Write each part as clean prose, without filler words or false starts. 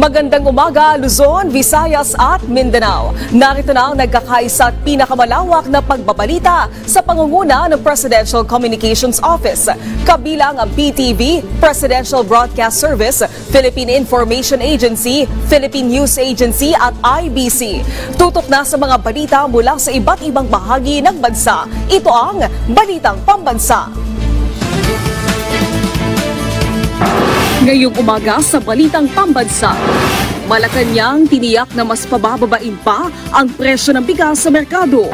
Magandang umaga, Luzon, Visayas at Mindanao. Narito na ang nagkakaisa at pinakamalawak na pagbabalita sa pangunguna ng Presidential Communications Office. Kabilang ang PTV, Presidential Broadcast Service, Philippine Information Agency, Philippine News Agency at IBC. Tutok na sa mga balita mula sa iba't ibang bahagi ng bansa. Ito ang Balitang Pambansa. Ngayong umaga sa Balitang Pambansa, Malacanang tiniyak na mas pabababain pa ang presyo ng bigas sa merkado.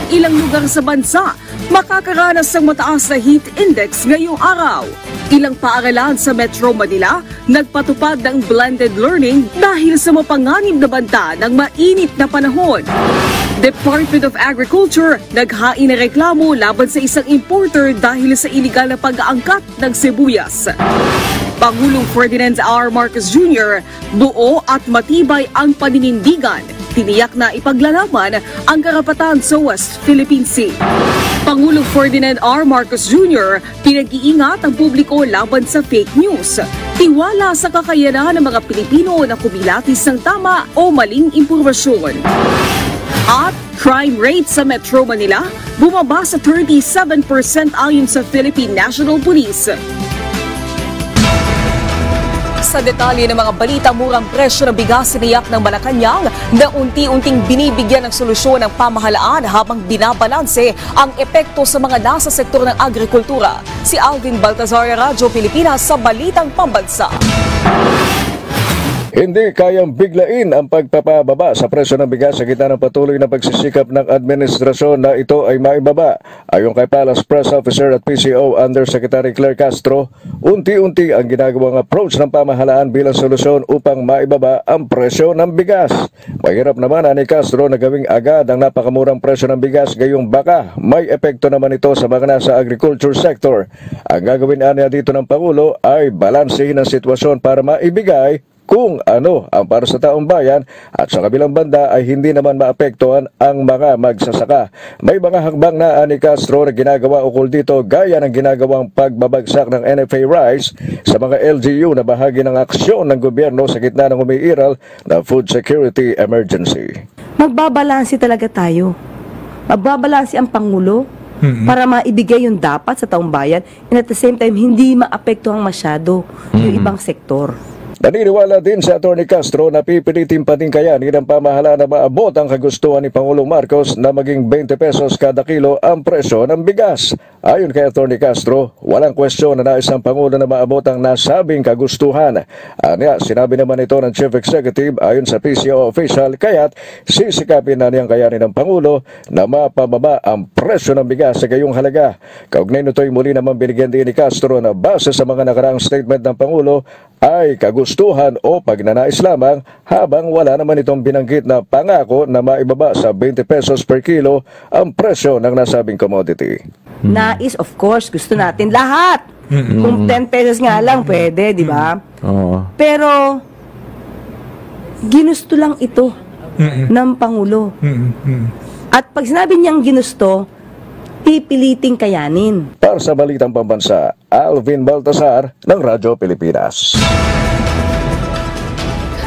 Ilang lugar sa bansa makakaranas ng mataas na heat index ngayong araw. Ilang paaralan sa Metro Manila nagpatupad ng blended learning dahil sa mapanganib na banta ng mainit na panahon. Department of Agriculture naghain na reklamo laban sa isang importer dahil sa iligal na pag-aangkat ng sibuyas. Pangulong Ferdinand R. Marcos Jr., buo at matibay ang paninindigan. Tiniyak na ipaglalaban ang karapatan sa West Philippine Sea. Pangulong Ferdinand R. Marcos Jr., pinag-iingat ang publiko laban sa fake news. Tiwala sa kakayanan ng mga Pilipino na kumilatis ng tama o maling impormasyon. At crime rate sa Metro Manila bumaba sa 37% ayon sa Philippine National Police. Sa detalye ng mga balita, murang presyo ng bigas siniyak ng Malacanang na unti-unting binibigyan ng solusyon ng pamahalaan habang binabalanse ang epekto sa mga nasa sektor ng agrikultura. Si Alvin Baltazar, Radyo Pilipinas sa Balitang Pambansa. Hindi kayang biglain ang pagpapababa sa presyo ng bigas sa gitna ng patuloy na pagsisikap ng administrasyon na ito ay maibaba. Ayon kay Palace Press Officer at PCO Undersecretary Claire Castro, unti-unti ang ginagawang approach ng pamahalaan bilang solusyon upang maibaba ang presyo ng bigas. Mahirap naman ni Castro na gawing agad ang napakamurang presyo ng bigas, gayong baka may epekto naman ito sa mga nasa agriculture sector. Ang gagawin niya dito ng Pangulo ay balansehin ang sitwasyon para maibigay kung ano ang para sa taong bayan at sa kabilang banda ay hindi naman maapektuhan ang mga magsasaka. May mga hakbang na ni Castro na ginagawa ukol dito gaya ng ginagawang pagbabagsak ng NFA rice sa mga LGU na bahagi ng aksyon ng gobyerno sa gitna ng umiiral na food security emergency. Magbabalanse talaga tayo. Magbabalanse ang Pangulo para maibigay yung dapat sa taong bayan and at the same time hindi maapektuhan masyado yung ibang sektor. Naniniwala din sa Atty. Castro na pipilitin pa din kayanin ng pamahalaan na maabot ang kagustuhan ni Pangulong Marcos na maging 20 pesos kada kilo ang presyo ng bigas. Ayon kay Atty. Castro, walang kwestiyon na nais ng Pangulo na maabot ang nasabing kagustuhan. Sinabi naman ito ng Chief Executive ayon sa PCO official, kaya't sisikapin na niyang kayanin ng Pangulo na mapababa ang presyo ng bigas sa gayong halaga. Kaugnay nito'y muli naman binigyan din ni Castro na base sa mga nakaraang statement ng Pangulo ay kagustuhan o pagnanais lamang, habang wala naman itong binanggit na pangako na maibaba sa 20 pesos per kilo ang presyo ng nasabing commodity. Nais, of course, gusto natin lahat. Kung 10 pesos nga lang, pwede, di ba? Pero, ginusto lang ito ng Pangulo. At pag sinabi niyang ginusto, pipiliting kayanin. Para sa Balitang Pambansa, Alvin Baltazar ng Radyo Pilipinas.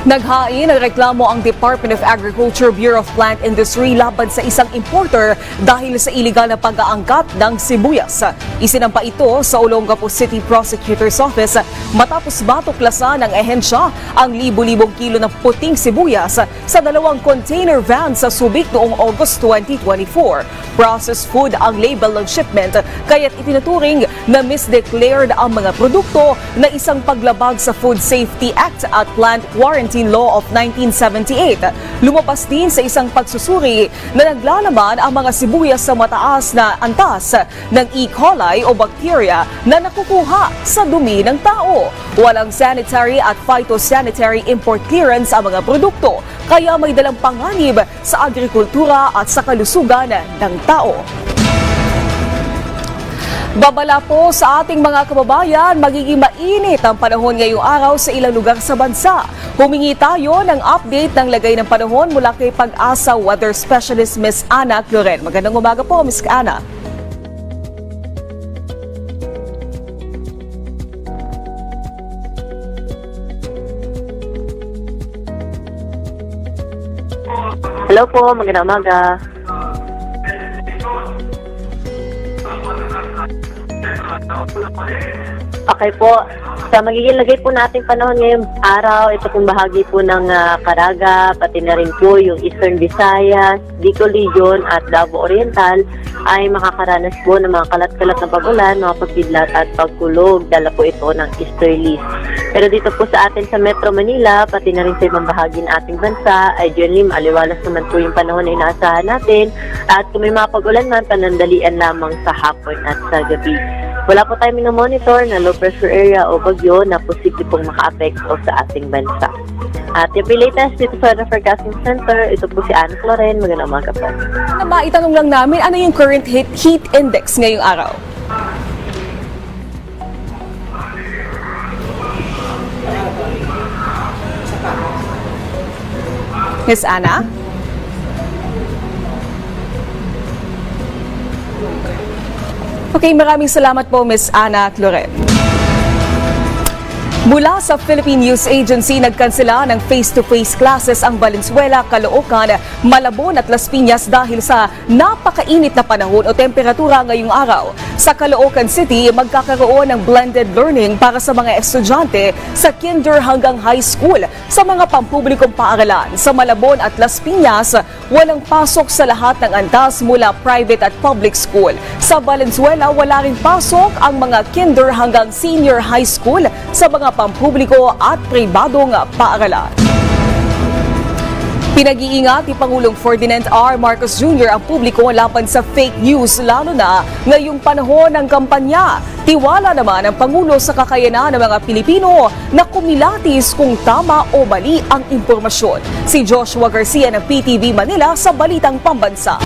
Naghain ng reklamo ang Department of Agriculture Bureau of Plant Industry laban sa isang importer dahil sa iligal na pag-aangkat ng sibuyas. Isinampa ito sa Olongapo City Prosecutor's Office matapos batuklasan ng ehensya ang libu-libong kilo ng puting sibuyas sa dalawang container van sa Subic noong August 2024. Processed food ang label ng shipment, kaya't itinuturing na misdeclared ang mga produkto na isang paglabag sa Food Safety Act at Plant Warranty Law of 1978. Lumabas din sa isang pagsusuri na naglalaman ang mga sibuyas sa mataas na antas ng E. coli o bacteria na nakukuha sa dumi ng tao. Walang sanitary at phytosanitary import clearance ang mga produkto, kaya may dalang panganib sa agrikultura at sa kalusugan ng tao. Babala po sa ating mga kababayan, magiging mainit ang panahon ngayong araw sa ilang lugar sa bansa. Humingi tayo ng update ng lagay ng panahon mula kay Pag-asa Weather Specialist Ms. Ana Cloren. Magandang umaga po, Ms. Ana. Hello po, magandang umaga. Okay po, sa magiging lagay po nating panahon ngayong araw, ito pong bahagi po ng Caraga, pati na rin po yung Eastern Visayas, Bicol Region at Davao Oriental ay makakaranas po ng mga kalat-kalat na pag-ulan, mga pagkidlat at pagkulog. Dala po ito ng easterlies. Pero dito po sa atin sa Metro Manila, pati na rin sa ibang bahagi ng ating bansa, ay generally aliwalas naman po yung panahon na inaasahan natin. At kung may mga pag-ulan man, panandalian lamang sa hapon at sa gabi. Wala po tayo minomonitor na low pressure area o bagyo na posible pong maka-apekto sa ating bansa. At yung latest dito sa Weather Forecasting Center, ito po si Ana Floren. Magandang umaga po. Maitanong lang namin, ano yung current heat index ngayong araw? Miss Ana? Okay, maraming salamat po, Miss Ana Cloret. Mula sa Philippine News Agency, nagkansela ng face-to-face classes ang Valenzuela, Caloocan, Malabon at Las Piñas dahil sa napakainit na panahon o temperatura ngayong araw. Sa Caloocan City, magkakaroon ng blended learning para sa mga estudyante sa kinder hanggang high school sa mga pampublikong paaralan. Sa Malabon at Las Piñas, walang pasok sa lahat ng antas mula private at public school. Sa Valenzuela, wala rin pasok ang mga kinder hanggang senior high school sa mga pampubliko at pribadong paaralan. Pinag-iingat ni Pangulong Ferdinand R. Marcos Jr. ang publiko laban sa fake news, lalo na ngayong panahon ng kampanya. Tiwala naman ang Pangulo sa kakayanan ng mga Pilipino na kumilatis kung tama o mali ang impormasyon. Si Joshua Garcia ng PTV Manila sa Balitang Pambansa.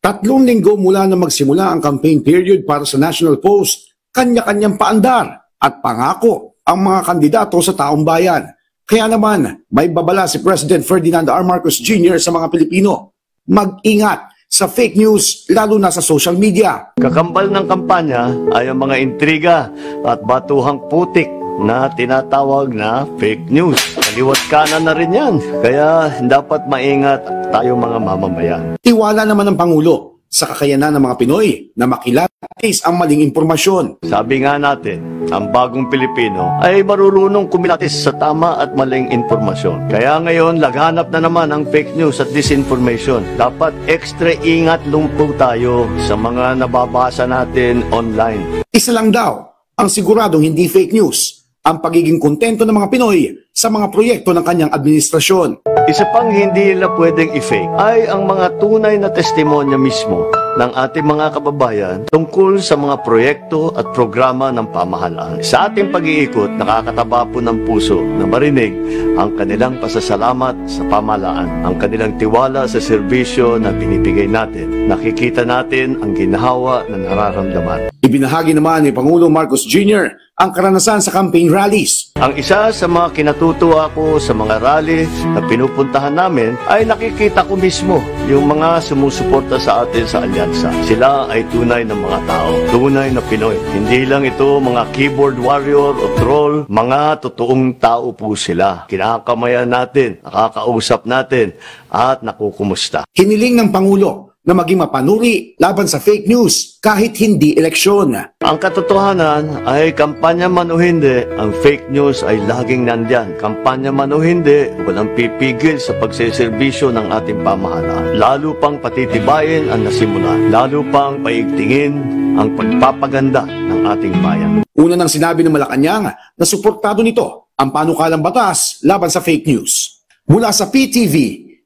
3 linggo mula na magsimula ang campaign period para sa National Post, kanya-kanyang paandar at pangako ang mga kandidato sa taong bayan. Kaya naman, may babala si President Ferdinand R. Marcos Jr. sa mga Pilipino. Mag-ingat sa fake news, lalo na sa social media. Kakambal ng kampanya ay ang mga intriga at batuhang putik na tinatawag na fake news. Kaliwat kanan na rin yan. Kaya dapat maingat tayo mga mamamayan. Tiwala naman ng Pangulo sa kakayanan ng mga Pinoy na makilatis ang maling impormasyon. Sabi nga natin, ang bagong Pilipino ay marunong kumilatis sa tama at maling impormasyon. Kaya ngayon, laghanap na naman ang fake news at disinformation. Dapat extra ingat lumpo tayo sa mga nababasa natin online. Isa lang daw ang siguradong hindi fake news, ang pagiging kontento ng mga Pinoy sa mga proyekto ng kanyang administrasyon. Isa pang hindi nila pwedeng i-fake ay ang mga tunay na testimonya mismo ng ating mga kababayan tungkol sa mga proyekto at programa ng pamahalaan. Sa ating pag-iikot, nakakataba po ng puso na marinig ang kanilang pasasalamat sa pamahalaan, ang kanilang tiwala sa serbisyo na binibigay natin. Nakikita natin ang ginhawa na nararamdaman. Ibinahagi naman ni Pangulong Marcos Jr. ang karanasan sa campaign rallies. Ang isa sa mga kinatutuwa ko sa mga rally na pinupuntahan namin ay nakikita ko mismo yung mga sumusuporta sa atin sa alyansa. Sila ay tunay na mga tao, tunay na Pinoy. Hindi lang ito mga keyboard warrior o troll, mga totoong tao po sila. Kinakamayan natin, nakakausap natin at nakukumusta. Hiniling ng Pangulo na maging mapanuri laban sa fake news kahit hindi eleksyon. Ang katotohanan ay kampanya man o hindi, ang fake news ay laging nandyan. Kampanya man o hindi, walang pipigil sa pagseserbisyo ng ating pamahalaan. Lalo pang patitibayin ang nasimula. Lalo pang paigtingin ang pagpapaganda ng ating bayan. Una nang sinabi ng Malacanang na suportado nito ang panukalang batas laban sa fake news. Mula sa PTV,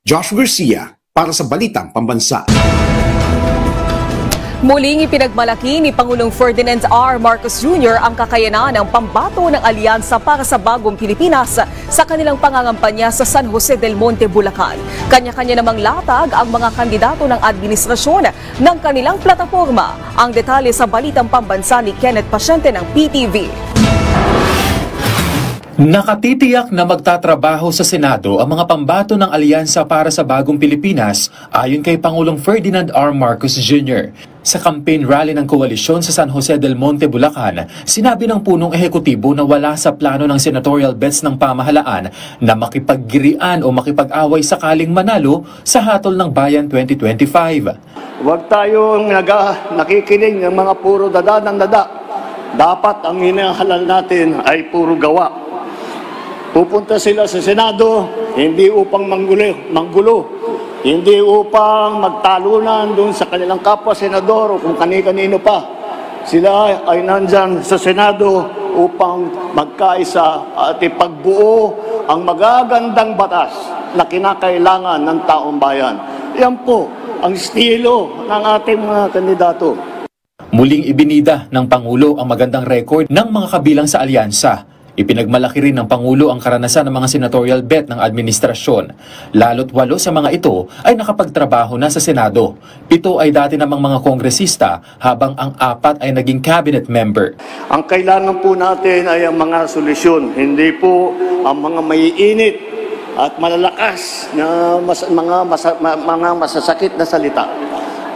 Josh Garcia para sa Balitang Pambansa. Muling ipinagmalaki ni Pangulong Ferdinand R. Marcos Jr. ang kakayanan ng pambato ng alyansa para sa bagong Pilipinas sa kanilang pangangampanya sa San Jose del Monte, Bulacan. Kanya-kanya namang latag ang mga kandidato ng administrasyon ng kanilang plataforma. Ang detalye sa Balitang Pambansa ni Kenneth Pasyente ng PTV. Nakatitiyak na magtatrabaho sa Senado ang mga pambato ng Alyansa para sa Bagong Pilipinas ayon kay Pangulong Ferdinand R. Marcos Jr. Sa campaign rally ng koalisyon sa San Jose del Monte, Bulacan, sinabi ng punong ehekutibo na wala sa plano ng senatorial bets ng pamahalaan na makipaggirian o makipag-away sakaling manalo sa hatol ng Bayan 2025. Huwag tayong nakikinig ng mga puro dada ng dada. Dapat ang hinahalal natin ay puro gawa. Pupunta sila sa Senado, hindi upang manggulo, hindi upang magtalunan doon sa kanilang kapwa senador o kung kani-kanino pa. Sila ay nandyan sa Senado upang magkaisa at ipagbuo ang magagandang batas na kinakailangan ng taong bayan. Yan po ang estilo ng ating mga kandidato. Muling ibinida ng Pangulo ang magandang record ng mga kabilang sa alyansa. Ipinagmalaki rin ng Pangulo ang karanasan ng mga senatorial bet ng administrasyon. Lalo't 8 sa mga ito ay nakapagtrabaho na sa Senado. 7 ay dati namang mga kongresista habang ang 4 ay naging cabinet member. Ang kailangan po natin ay ang mga solusyon, hindi po ang mga maiinit at malalakas na mga masasakit na salita.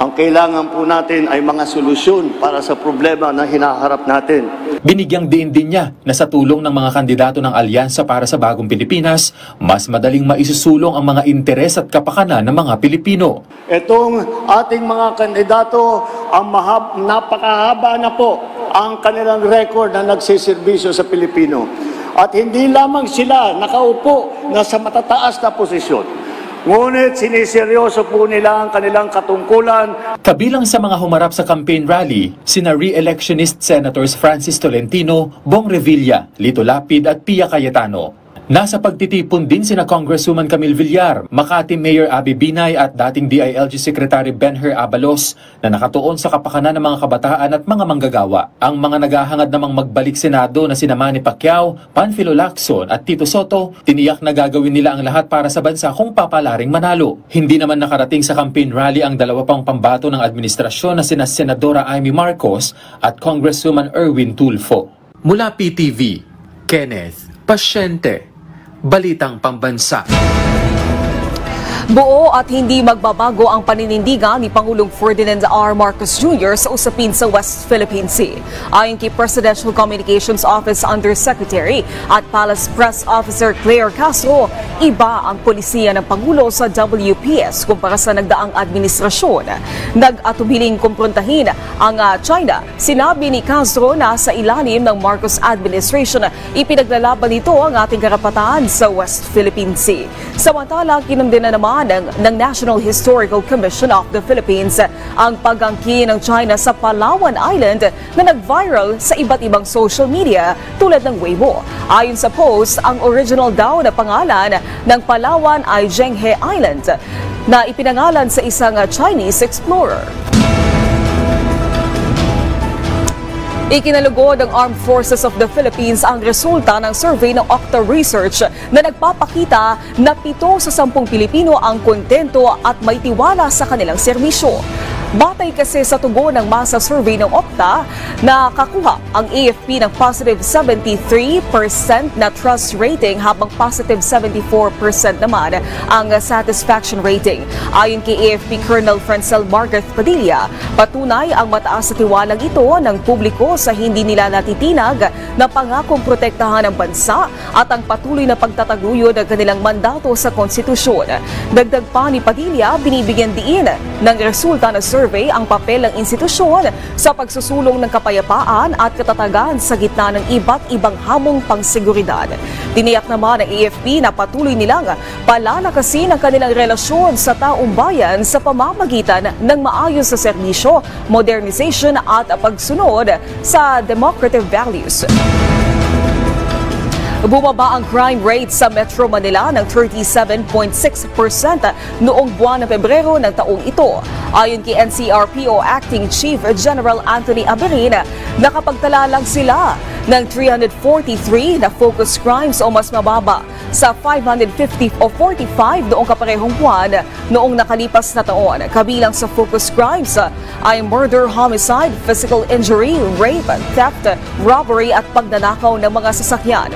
Ang kailangan po natin ay mga solusyon para sa problema na hinaharap natin. Binigyang diin din niya na sa tulong ng mga kandidato ng Alyansa para sa Bagong Pilipinas, mas madaling maisusulong ang mga interes at kapakanan ng mga Pilipino. Itong ating mga kandidato, ang napakahaba na po ang kanilang record na nagsiservisyo sa Pilipino. At hindi lamang sila nakaupo na sa matataas na posisyon. Ngunit siniseryoso po nila ang kanilang katungkulan. Kabilang sa mga humarap sa campaign rally, sina re-electionist Senators Francis Tolentino, Bong Revilla, Lito Lapid at Pia Cayetano. Nasa pagtitipon din sina Congresswoman Camille Villar, Makati Mayor Abby Binay at dating DILG Secretary Benher Abalos na nakatuon sa kapakanan ng mga kabataan at mga manggagawa. Ang mga naghahangad namang magbalik Senado na sina Manny Pacquiao, Panfilo Lacson at Tito Soto, tiniyak na gagawin nila ang lahat para sa bansa kung papalaring manalo. Hindi naman nakarating sa campaign rally ang 2 pang pambato ng administrasyon na sina Senadora Amy Marcos at Congresswoman Erwin Tulfo. Mula PTV, Kenneth Pasyente, Balitang Pambansa. Buo at hindi magbabago ang paninindigan ni Pangulong Ferdinand R. Marcos Jr. sa usapin sa West Philippine Sea. Ayon kay Presidential Communications Office Undersecretary at Palace Press Officer Claire Castro, iba ang polisiya ng Pangulo sa WPS kumpara sa nagdaang administrasyon. Nag-atubiling kumprontahin ang China. Sinabi ni Castro na sa ilalim ng Marcos administration, ipinaglalaban nito ang ating karapatan sa West Philippine Sea. Samantala, kinundina naman ng National Historical Commission of the Philippines ang pag-angkin ng China sa Palawan Island na nag-viral sa iba't ibang social media tulad ng Weibo. Ayon sa post, ang original daw na pangalan ng Palawan ay Zhenghe Island na ipinangalan sa isang Chinese explorer. Ikinalugod ng Armed Forces of the Philippines ang resulta ng survey ng Octa Research na nagpapakita na 7 sa 10 Pilipino ang kontento at may tiwala sa kanilang serbisyo. Batay kasi sa tugon ng masa survey ng Octa, nakakuha ang AFP ng positive 73% na trust rating habang positive 74% naman ang satisfaction rating. Ayon kay AFP Colonel Francel Margaret Padilla, patunay ang mataas na tiwalang ito ng publiko sa hindi nila natitinag na pangakong protektahan ang bansa at ang patuloy na pagtataguyod ng kanilang mandato sa konstitusyon. Dagdag pa ni Padilla, binibigyan diin ng resulta ng survey ang papel ng institusyon sa pagsusulong ng kapayapaan at katatagan sa gitna ng iba't ibang hamong pangseguridad. Tiniyak naman ng AFP na patuloy nilang palalakasin ang kanilang relasyon sa taong bayan sa pamamagitan ng maayos na serbisyo, modernization at pagsunod sa democratic values. Bumaba ang crime rate sa Metro Manila ng 37.6% noong buwan ng Pebrero ng taong ito. Ayon kay NCRPO Acting Chief General Anthony Aberin, nakapagtala lang sila ng 343 na focus crimes o mas mababa sa 545 noong kaparehong buwan noong nakalipas na taon. Kabilang sa focus crimes ay murder, homicide, physical injury, rape, theft, robbery at pagnanakaw ng mga sasakyan.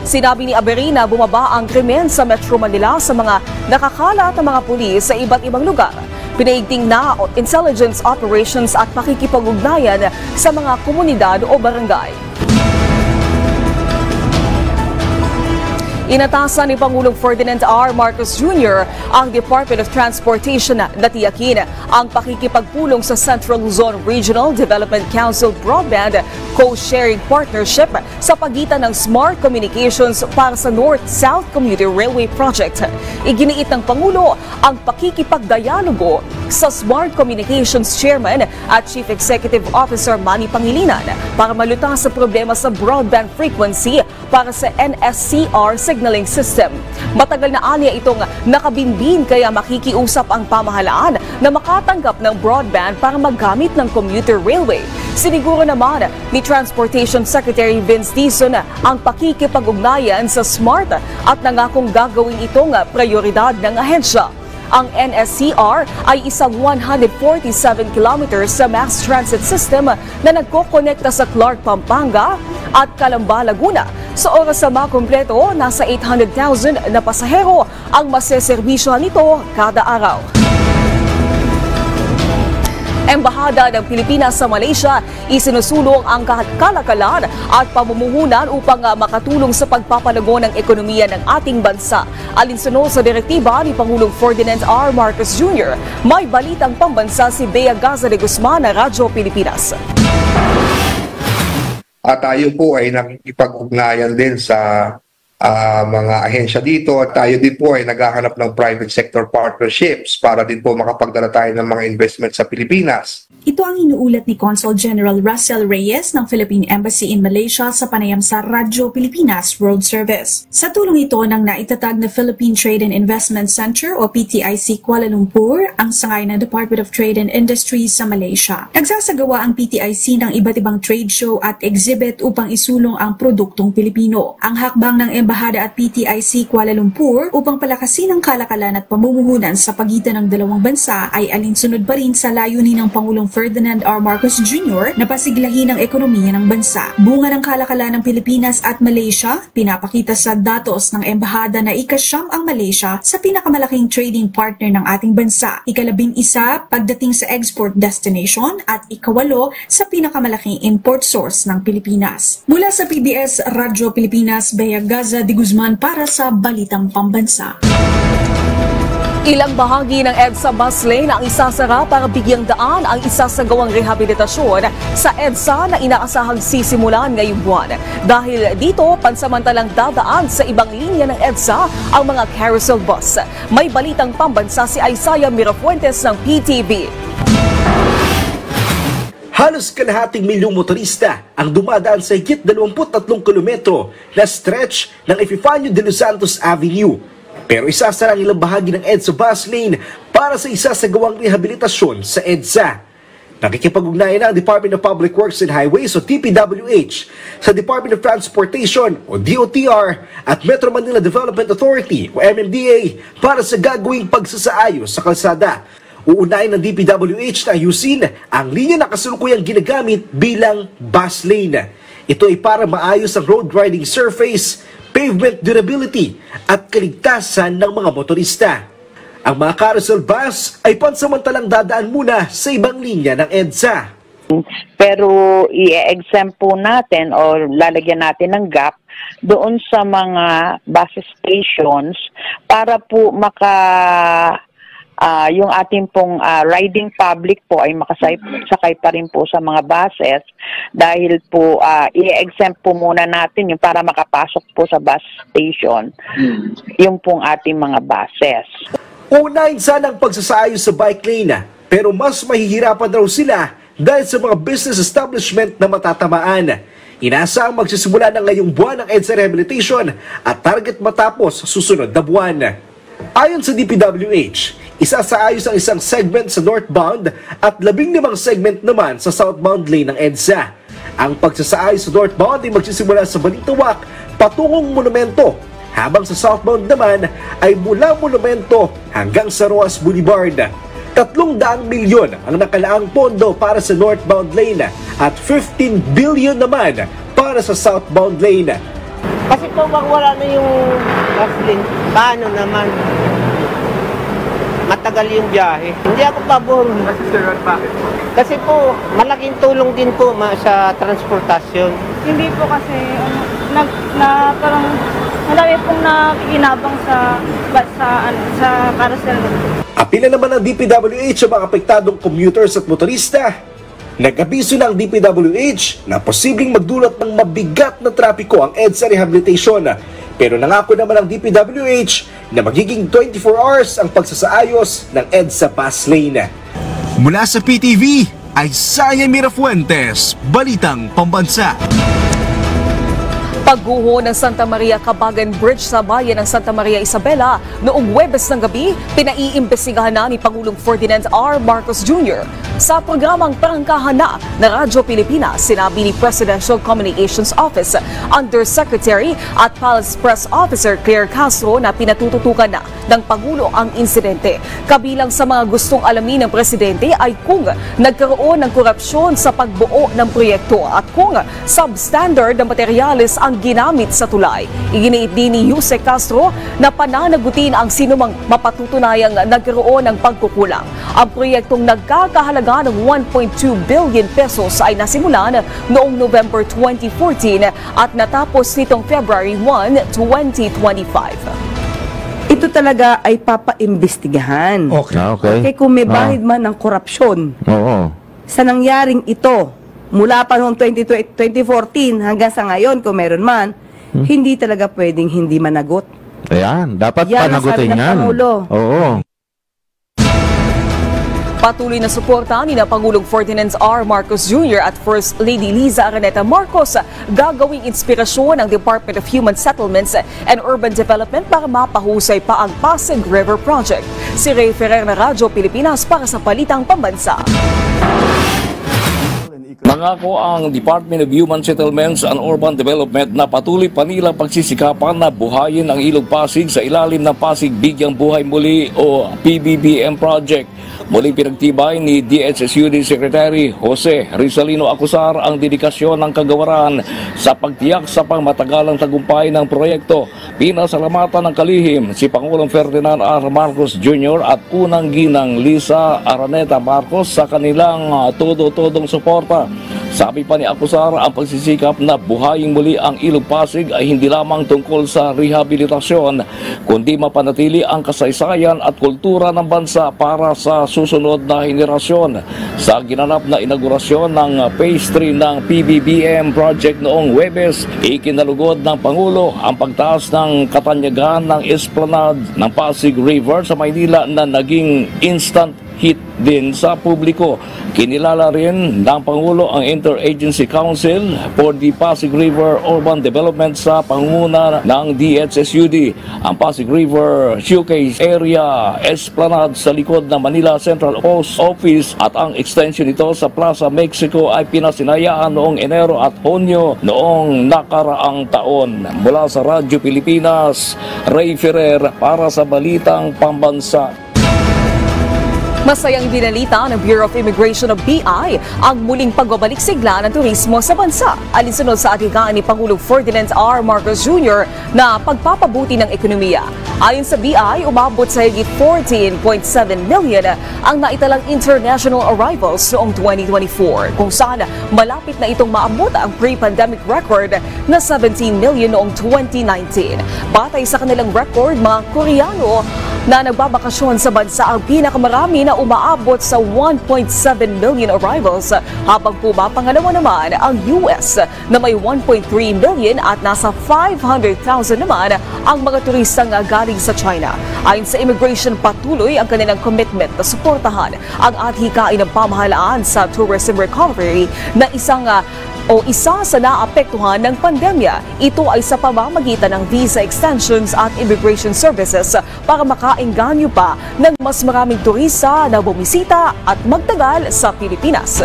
Sinabi ni Abery na bumaba ang krimen sa Metro Manila sa mga nakakalat na mga pulis sa iba't ibang lugar. Pinaigting na intelligence operations at pakikipag-ugnayan sa mga komunidad o barangay. Inatasan ni Pangulong Ferdinand R. Marcos Jr. ang Department of Transportation na tiyakin ang pakikipagpulong sa Central Luzon Regional Development Council Broadband Co-Sharing Partnership sa pagitan ng Smart Communications para sa North-South Commuter Railway Project. Iginiit ng Pangulo ang pakikipagdialogo sa Smart Communications Chairman at Chief Executive Officer Manny Pangilinan para malutas sa problema sa broadband frequency para sa NSCR signaling system. Matagal na anya itong nakabinbin kaya makikiusap ang pamahalaan na makatanggap ng broadband para maggamit ng commuter railway. Siniguro naman ni Transportation Secretary Vince Dizon ang pakikipag-ugnayan sa SMART at nangakong gagawin itong prioridad ng ahensya. Ang NSCR ay isang 147 kilometers sa mass transit system na nagkokonekta sa Clark, Pampanga at Calamba, Laguna. Sa oras sa makumpleto, nasa 800,000 na pasahero ang maseservisyohan nito kada araw. Embahada ng Pilipinas sa Malaysia isinusulong ang kalakalan at pamumuhunan upang makatulong sa pagpapalago ng ekonomiya ng ating bansa. Alinsunod sa direktiba ni Pangulong Ferdinand R. Marcos Jr., may balitang pambansa si Bea Gaza de Guzman na Radyo Pilipinas. At tayo po ay nakikipag-ugnayan din sa mga ahensya dito at tayo din po ay naghahanap ng private sector partnerships para din po makapagdala tayo ng mga investment sa Pilipinas. Ito ang inuulat ni Consul General Russell Reyes ng Philippine Embassy in Malaysia sa panayam sa Radyo Pilipinas World Service. Sa tulong ito ng naitatag na Philippine Trade and Investment Center o PTIC Kuala Lumpur, ang sangay ng Department of Trade and Industries sa Malaysia. Nagsasagawa ang PTIC ng iba't ibang trade show at exhibit upang isulong ang produktong Pilipino. Ang hakbang ng Embahada at PTIC Kuala Lumpur upang palakasin ang kalakalan at pamumuhunan sa pagitan ng dalawang bansa ay alinsunod pa rin sa layunin ng Pangulong Ferdinand R. Marcos Jr. na pasiglahin ang ekonomiya ng bansa. Bunga ng kalakalan ng Pilipinas at Malaysia, pinapakita sa datos ng Embahada na ika-9 ang Malaysia sa pinakamalaking trading partner ng ating bansa, ika-11 pagdating sa export destination at ika-8 sa pinakamalaking import source ng Pilipinas. Mula sa PBS Radyo Pilipinas, Bea Gaza de Guzman para sa Balitang Pambansa. Ilang bahagi ng EDSA bus lane ang isasara para bigyang daan ang isasagawang rehabilitasyon sa EDSA na inaasahang sisimulan ngayong buwan. Dahil dito, pansamantalang dadaan sa ibang linya ng EDSA ang mga carousel bus. May balitang pambansa si Isaiah Mirafuentes ng PTV. Halos kalahating milyong motorista ang dumadaan sa higit 23 kilometro na stretch ng Epifanio de los Santos Avenue. Pero isasara ang ilang bahagi ng EDSA bus lane para sa isasagawang rehabilitasyon sa EDSA. Nakikipag-ugnayan ang Department of Public Works and Highways o DPWH sa Department of Transportation o DOTR at Metro Manila Development Authority o MMDA para sa gagawing pagsasaayos sa kalsada. Uunahin ng DPWH na ayusin ang linya na kasalukuyang ginagamit bilang bus lane. Ito ay para maayos ang road riding surface, pavement durability at kaligtasan ng mga motorista. Ang mga carousel bus ay pansamantalang dadaan muna sa ibang linya ng EDSA. Pero i-exempt po natin o lalagyan natin ng gap doon sa mga bus stations para po yung ating pong riding public po ay makasakay pa rin po sa mga buses dahil po i-exempt po muna natin yung para makapasok po sa bus station yung pong ating mga buses. Unahin sana ang pagsasaayos sa bike lane pero mas mahihirapan raw sila dahil sa mga business establishment na matatamaan. Inaasahang magsisimula na ngayong buwan ng EDSA rehabilitation at target matapos sa susunod na buwan. Ayon sa DPWH, isasaayos ang isang segment sa northbound at 15 segment naman sa southbound lane ng EDSA. Ang pagsasaayos sa northbound ay magsisimula sa Balintawak patungong Monumento, habang sa southbound naman ay mula Monumento hanggang sa Roas Boulevard. 300 milyon ang nakalaang pondo para sa northbound lane at 15 billion naman para sa southbound lane. Kasi po pag wala na yung gasoline, paano naman? Matagal yung biyahe. Hindi ako pabor. Kasi sir, bakit po? Kasi po, malaking tulong din po sa transportasyon. Hindi po kasi, parang madami pong nakikinabang sa carousel. Apila naman ng DPWH sa mga apektadong commuters at motorista. Nag-abiso ng DPWH na posibleng magdulot ng mabigat na trapiko ang EDSA rehabilitation. Pero nangako naman ang DPWH na magiging 24 hours ang pagsasaayos ng EDSA bus lane. Mula sa PTV ay Saya Mirafuentes, Balitang Pambansa. Pagguho ng Santa Maria Cabagan Bridge sa bayan ng Santa Maria Isabela noong Huwebes ng gabi, pinaiimbestigahan na ni Pangulong Ferdinand R. Marcos Jr. Sa programang Prangkahan na Radyo Pilipinas, sinabi ni Presidential Communications Office Undersecretary at Palace Press Officer Claire Castro na pinatututukan na ng Pangulo ang insidente. Kabilang sa mga gustong alamin ng Presidente ay kung nagkaroon ng korupsyon sa pagbuo ng proyekto at kung substandard na materyales ang ginamit sa tulay. Iginiit din ni Jose Castro na pananagutin ang sinumang mapatutunayang nagkaroon ng pagkukulang. Ang proyektong nagkakahalaga ng 1.2 billion pesos ay nasimulan noong November 2014 at natapos nitong February 1, 2025. Ito talaga ay papaimbestigahan. Okay, kung may bahid man ng korupsyon. Sa nangyaring ito, mula pa noong 2014 hanggang sa ngayon, kung meron man, hindi talaga pwedeng hindi managot. Ayan, dapat panagutin yan. Pangulo. Oo. Patuloy na suporta ni Pangulong Ferdinand R. Marcos Jr. at First Lady Liza Araneta Marcos gagawing inspirasyon ng Department of Human Settlements and Urban Development para mapahusay pa ang Pasig River Project. Si Ray Ferrer na Radyo Pilipinas para sa Balitang Pambansa. Nangako ang Department of Human Settlements and Urban Development na patuloy pa nilang pagsisikapan na buhayin ang Ilog Pasig sa ilalim ng Pasig Bigyang Buhay Muli o PBBM project. Muling pinagtibay ni DSSUD Secretary Jose Rizalino Acusar ang dedikasyon ng kagawaran sa pagtiyak sa pangmatagalang tagumpay ng proyekto. Pinasalamatan ng kalihim si Pangulong Ferdinand R. Marcos Jr. at unang ginang Liza Araneta Marcos sa kanilang todo-todong suporta. Sabi pa ni Acusar, ang pagsisikap na buhayin muli ang Ilog Pasig ay hindi lamang tungkol sa rehabilitasyon, kundi mapanatili ang kasaysayan at kultura ng bansa para sa susunod na henerasyon. Sa ginanap na inaugurasyon ng Phase 3 ng PBBM project noong Huwebes, ikinalugod ng Pangulo ang pagtaas ng katanyagan ng esplanade ng Pasig River sa Maynila na naging instant hit din sa publiko. Kinilala rin ng Pangulo ang Interagency Council for the Pasig River Urban Development sa pangunguna ng DSSUD. Ang Pasig River Showcase Area Esplanade sa likod ng Manila Central Post Office at ang extension nito sa Plaza Mexico ay pinasinayaan noong Enero at Hunyo noong nakaraang taon. Mula sa Radyo Pilipinas, Ray Ferrer para sa Balitang Pambansa. Masayang binalita ng Bureau of Immigration of BI ang muling pagbabalik sigla ng turismo sa bansa. Alinsunod sa atikaan ni Pangulong Ferdinand R. Marcos Jr. na pagpapabuti ng ekonomiya. Ayon sa BI, umabot sa higit 14.7 million ang naitalang international arrivals noong 2024, kung saan malapit na itong maabot ang pre-pandemic record na 17 million noong 2019. Batay sa kanilang record, mga Koreano na nagbabakasyon sa bansa ang pinakamarami na umaabot sa 1.7 million arrivals, habang pumapangalawa naman ang US na may 1.3 million at nasa 500,000 naman ang mga turistang galing sa China. Ayon sa immigration, patuloy ang kanilang commitment na suportahan ang athikain ng pamahalaan sa tourism recovery na isa sa naapektuhan ng pandemya. Ito ay sa pamamagitan ng visa extensions at immigration services para makaengganyo pa ng mas maraming turista na bumisita at magtagal sa Pilipinas.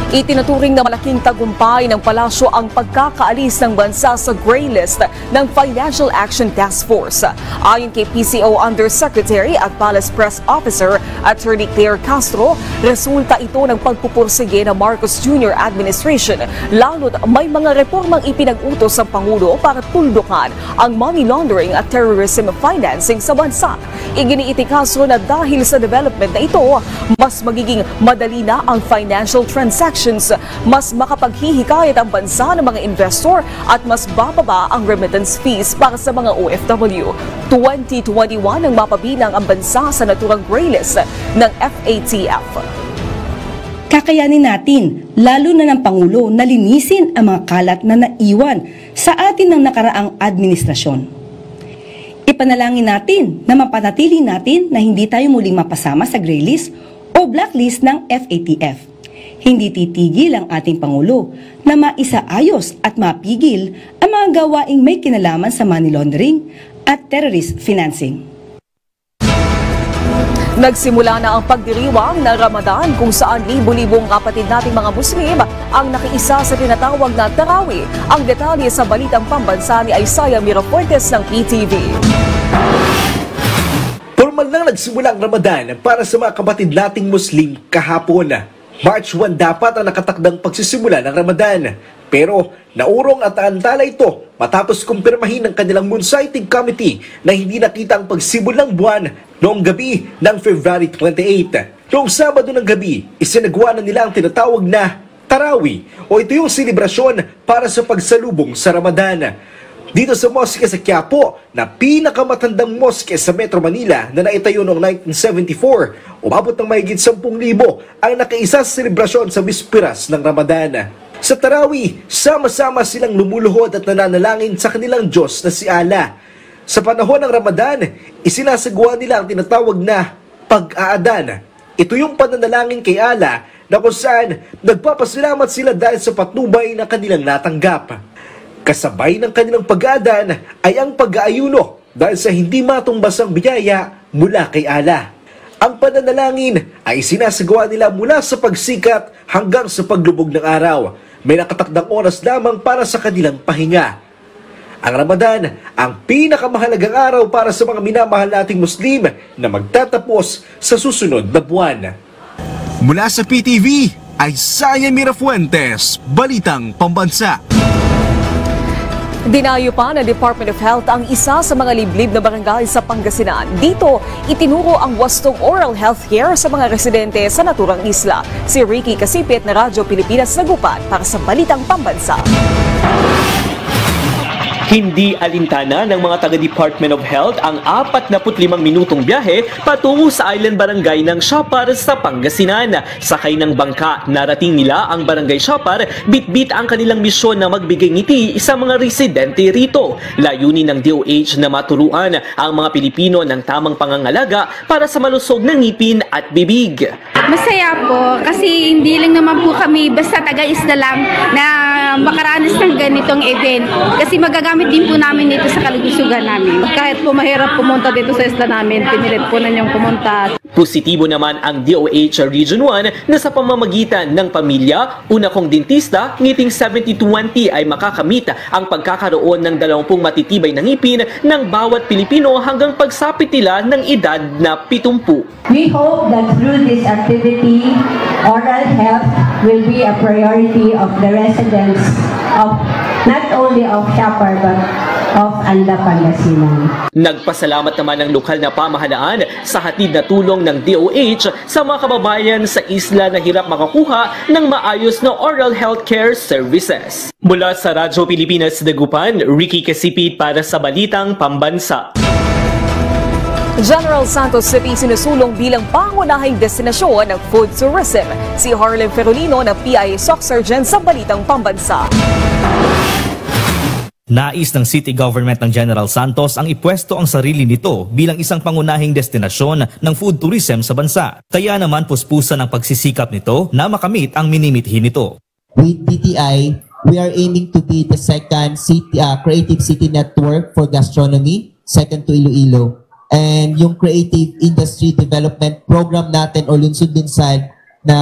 Itinuturing na malaking tagumpay ng palasyo ang pagkakaalis ng bansa sa gray list ng Financial Action Task Force. Ayon kay PCO Undersecretary at Palace Press Officer Attorney Claire Castro, resulta ito ng pagpupursige ng Marcos Jr. Administration, lalo't may mga reformang ipinag-utos sa Pangulo para tuldukan ang money laundering at terrorism financing sa bansa. Iginiiti Castro na dahil sa development na ito, mas magiging madali na ang financial transactions, mas makapaghihikayat ang bansa ng mga investor at mas bababa ang remittance fees para sa mga OFW. 2021 ang mapabilang ang bansa sa naturang gray list ng FATF. Kakayanin natin, lalo na ng Pangulo, na linisin ang mga kalat na naiwan sa atin ng nakaraang administrasyon. Ipanalangin natin na mapanatili natin na hindi tayo muling mapasama sa gray list o blacklist ng FATF. Hindi titigil ang ating Pangulo na maisaayos at mapigil ang mga gawaing may kinalaman sa money laundering at terrorist financing. Nagsimula na ang pagdiriwang ng Ramadan kung saan libo-libong kapatid nating mga Muslim ang nakiisa sa tinatawag na Tarawih. Ang detalye sa Balitang Pambansa ni Isaiah Mirafortes ng PTV. Formal nang nagsimula ang Ramadan para sa mga kapatid nating Muslim kahapon. March 1 dapat ang nakatakdang pagsisimula ng Ramadan. Pero naurong at naantala ito matapos kumpirmahin ng kanilang moon sighting committee na hindi nakita ang pagsimula ng buwan noong gabi ng February 28. Noong Sabado ng gabi, isinagawa na nila ang tinatawag na Tarawih o ito yung selebrasyon para sa pagsalubong sa Ramadan. Dito sa mosque sa Quiapo na pinakamatandang mosque sa Metro Manila na naitayo noong 1974, umabot ng mahigit 10,000 ang nakaisa sa selebrasyon sa bisperas ng Ramadan. Sa Tarawih, sama-sama silang lumuluhod at nananalangin sa kanilang Diyos na si Allah. Sa panahon ng Ramadan, isinasagawa nila ang tinatawag na pag-aadan. Ito yung pananalangin kay Allah na kung saan nagpapasalamat sila dahil sa patnubay na kanilang natanggap. Kasabay ng kanilang pag-aadan ay ang pag-aayuno dahil sa hindi matumbas ang biyaya mula kay Allah. Ang pananalangin ay sinasagawa nila mula sa pagsikat hanggang sa paglubog ng araw. May nakatakdang oras lamang para sa kanilang pahinga. Ang Ramadan, ang pinakamahalagang araw para sa mga minamahal nating Muslim na magtatapos sa susunod na buwan. Mula sa PTV, Isaiah Mirafuentes, Balitang Pambansa. Dinayo pa ng Department of Health ang isa sa mga liblib na barangay sa Pangasinan. Dito, itinuro ang wastong oral health care sa mga residente sa naturang isla. Si Ricky Kasipit na Radyo Pilipinas Nagupan para sa Balitang Pambansa. Hindi alintana ng mga taga-Department of Health ang 45 minutong biyahe patungo sa island barangay ng Siapar sa Pangasinan. Sakay ng bangka, narating nila ang barangay Siapar, bitbit ang kanilang misyon na magbigay ngiti sa mga residente rito. Layunin ng DOH na maturuan ang mga Pilipino ng tamang pangangalaga para sa malusog na ngipin at bibig. Masaya po kasi hindi lang naman po kami basta taga-isla lang na makaranas ng ganitong event kasi magagamit din po namin dito sa kalusugan namin. Kahit po mahirap pumunta dito sa isla namin, pinilit po na niyong pumunta. Positibo naman ang DOH Region 1 na sa pamamagitan ng pamilya, una kong dentista, ngiting 70-20 ay makakamit ang pagkakaroon ng 20 matitibay na ngipin ng bawat Pilipino hanggang pagsapit nila ng edad na 70. We hope that through this activity, oral health will be a priority of the residents of not only of Siapar but of Anda, Pangasinan. Nagpasalamat naman ang lokal na pamahalaan sa hatid na tulong ng DOH sa mga kababayan sa isla na hirap makakuha ng maayos na oral health care services. Mula sa Radyo Pilipinas Dagupan, Ricky Kasipit para sa Balitang Pambansa. General Santos City sinusulong bilang pangunahing destinasyon ng food tourism. Si Harlem Ferolino ng PIA SOC Sergeant sa Balitang Pambansa. Nais ng city government ng General Santos ang ipwesto ang sarili nito bilang isang pangunahing destinasyon ng food tourism sa bansa. Kaya naman puspusan ang pagsisikap nito na makamit ang minimithi nito. With PTI, we are aiming to be the second city, creative city network for gastronomy, second to Iloilo. And yung creative industry development program natin o Lunsod Binsan na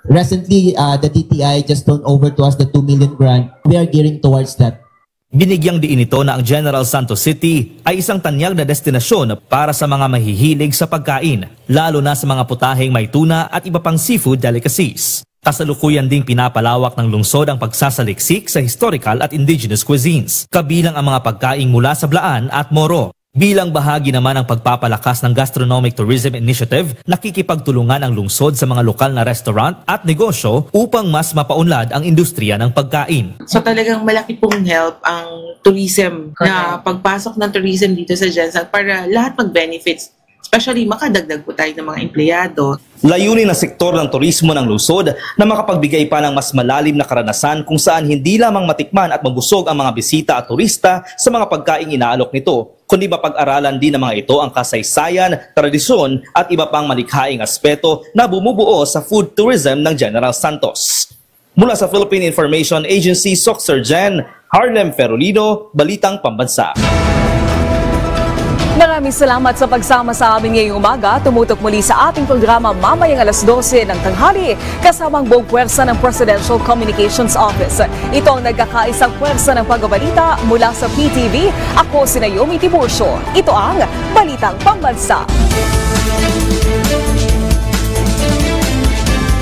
Recently, the DTI just turned over to us the 2 million grant. We are gearing towards that. Binigyang diin ito na ang General Santos City ay isang tanyag na destinasyon para sa mga mahihilig sa pagkain, lalo na sa mga putaheng may tuna at iba pang seafood delicacies. Kasalukuyan ding pinapalawak ng lungsod ang pagsasaliksik sa historical at indigenous cuisines, kabilang ang mga pagkaing mula sa Blaan at Moro. Bilang bahagi naman ng pagpapalakas ng Gastronomic Tourism Initiative, nakikipagtulungan ang lungsod sa mga lokal na restaurant at negosyo upang mas mapaunlad ang industriya ng pagkain. So talagang malaki pong help ang tourism na pagpasok ng tourism dito sa Gensan para lahat mag-benefits. Especially makadagdag po tayo ng mga empleyado. Layunin ng sektor ng turismo ng lungsod na makapagbigay pa ng mas malalim na karanasan kung saan hindi lamang matikman at mabusog ang mga bisita at turista sa mga pagkaing inaalok nito, kundi mapag-aralan din ng mga ito ang kasaysayan, tradisyon at iba pang malikhaing aspeto na bumubuo sa food tourism ng General Santos. Mula sa Philippine Information Agency, Soxergen, Harlem Ferolino, Balitang Pambansa. Maraming salamat sa pagsama sa amin ngayong umaga. Tumutok muli sa ating programa mamayang alas 12 ng tanghali kasamang buong puwersa ng Presidential Communications Office. Ito ang nagkakaisang puwersa ng pagbabalita mula sa PTV. Ako si Naomi Tiburcio. Ito ang Balitang Pambansa.